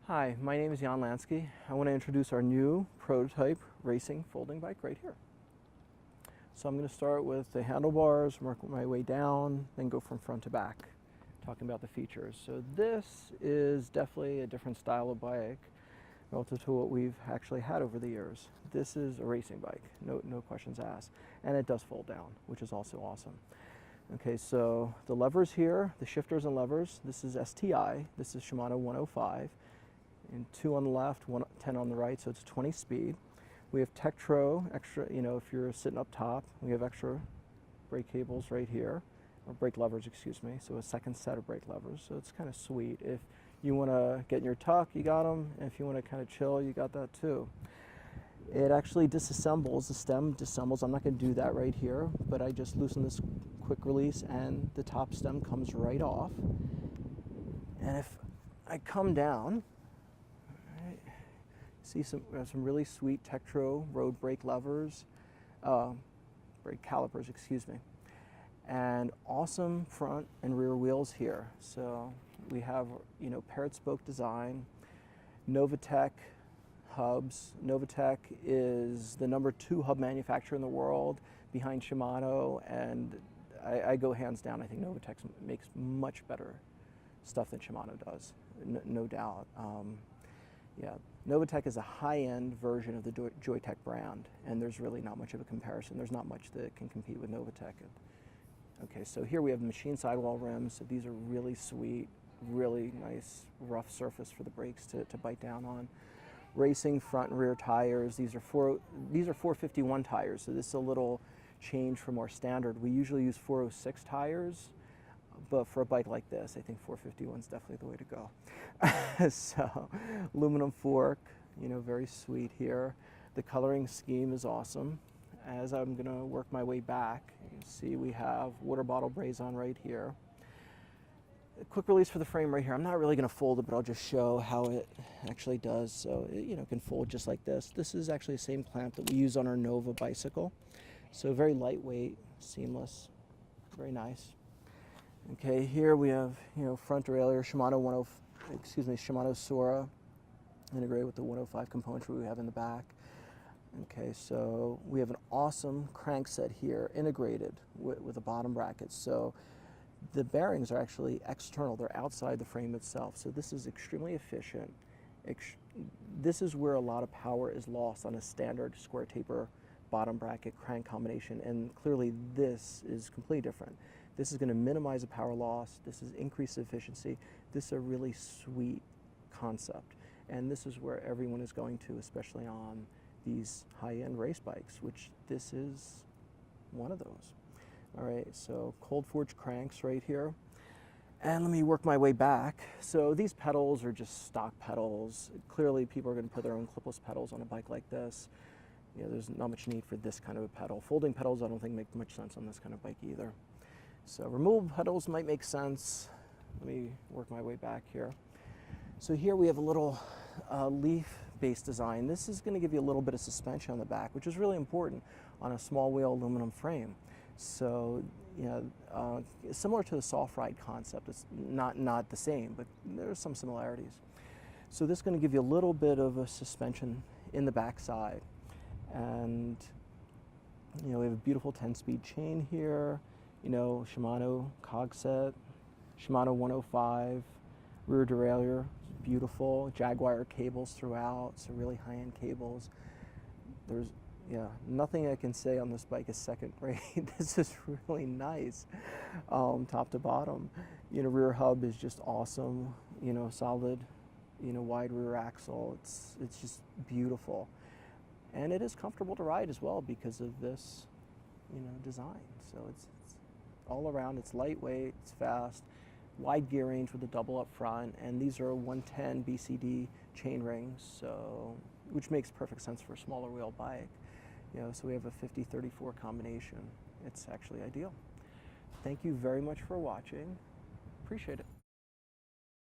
Hi, my name is Jan Lansky. I want to introduce our new prototype racing folding bike right here. So I'm going to start with the handlebars, work my way down, then go from front to back, talking about the features. So this is definitely a different style of bike relative to what we've actually had over the years. This is a racing bike, no questions asked. And it does fold down, which is also awesome. Okay, so the levers here, the shifters and levers, this is STI, this is Shimano 105. And 2 on the left, 10 on the right, so it's 20 speed. We have Tektro, extra, if you're sitting up top, we have extra brake cables right here, or brake levers, excuse me, so a second set of brake levers, so it's kind of sweet. If you want to get in your tuck, you got them, and if you want to kind of chill, you got that too. It actually disassembles, the stem disassembles. I'm not going to do that right here, but I just loosen this quick release and the top stem comes right off. And if I come down, see some really sweet Tektro road brake levers, brake calipers, excuse me, and awesome front and rear wheels here. So we have parrot spoke design, Novatec hubs. Novatec is the #2 hub manufacturer in the world behind Shimano, and I go hands down. I think Novatec makes much better stuff than Shimano does, no doubt. Yeah, Novatec is a high-end version of the Joytech brand, and there's really not much of a comparison. There's not much that can compete with Novatec. Okay, so here we have machine sidewall rims. So these are really sweet, really nice rough surface for the brakes to bite down on. Racing front and rear tires. These are 451 tires, so this is a little change from our standard. We usually use 406 tires. But for a bike like this, I think 451 is definitely the way to go. So, aluminum fork, very sweet here. The coloring scheme is awesome. As I'm going to work my way back, you can see we have water bottle braze on right here. A quick release for the frame right here. I'm not really going to fold it, but I'll just show how it actually does. So, it can fold just like this. This is actually the same clamp that we use on our Nova bicycle. So, very lightweight, seamless, very nice. Okay, here we have, front derailleur, Shimano Sora, integrated with the 105 componentry we have in the back. Okay, so we have an awesome crank set here, integrated with a bottom bracket. So the bearings are actually external, they're outside the frame itself. So this is extremely efficient. This is where a lot of power is lost on a standard square taper bottom bracket crank combination, and clearly this is completely different. This is going to minimize the power loss. This is increased efficiency. This is a really sweet concept, and this is where everyone is going to, especially on these high-end race bikes, which this is one of those. All right, so cold forged cranks right here. And let me work my way back. So these pedals are just stock pedals. Clearly people are going to put their own clipless pedals on a bike like this. There's not much need for this kind of a pedal. Folding pedals I don't think make much sense on this kind of bike either. So removable pedals might make sense. Let me work my way back here. So here we have a little leaf-based design. This is going to give you a little bit of suspension on the back, which is really important on a small wheel aluminum frame. So similar to the soft ride concept. It's not the same, but there's some similarities. So this is going to give you a little bit of a suspension in the back side. And we have a beautiful 10-speed chain here. Shimano cog set, Shimano 105, rear derailleur, beautiful, Jaguar cables throughout, so really high-end cables. There's, nothing I can say on this bike is second rate. This is really nice, top to bottom. Rear hub is just awesome, solid, wide rear axle. It's just beautiful. And it is comfortable to ride as well because of this, design. So it's all around, it's lightweight, it's fast, wide gear range with a double up front, and these are 110 BCD chain rings, so which makes perfect sense for a smaller wheel bike. So we have a 50-34 combination. It's actually ideal. Thank you very much for watching. Appreciate it.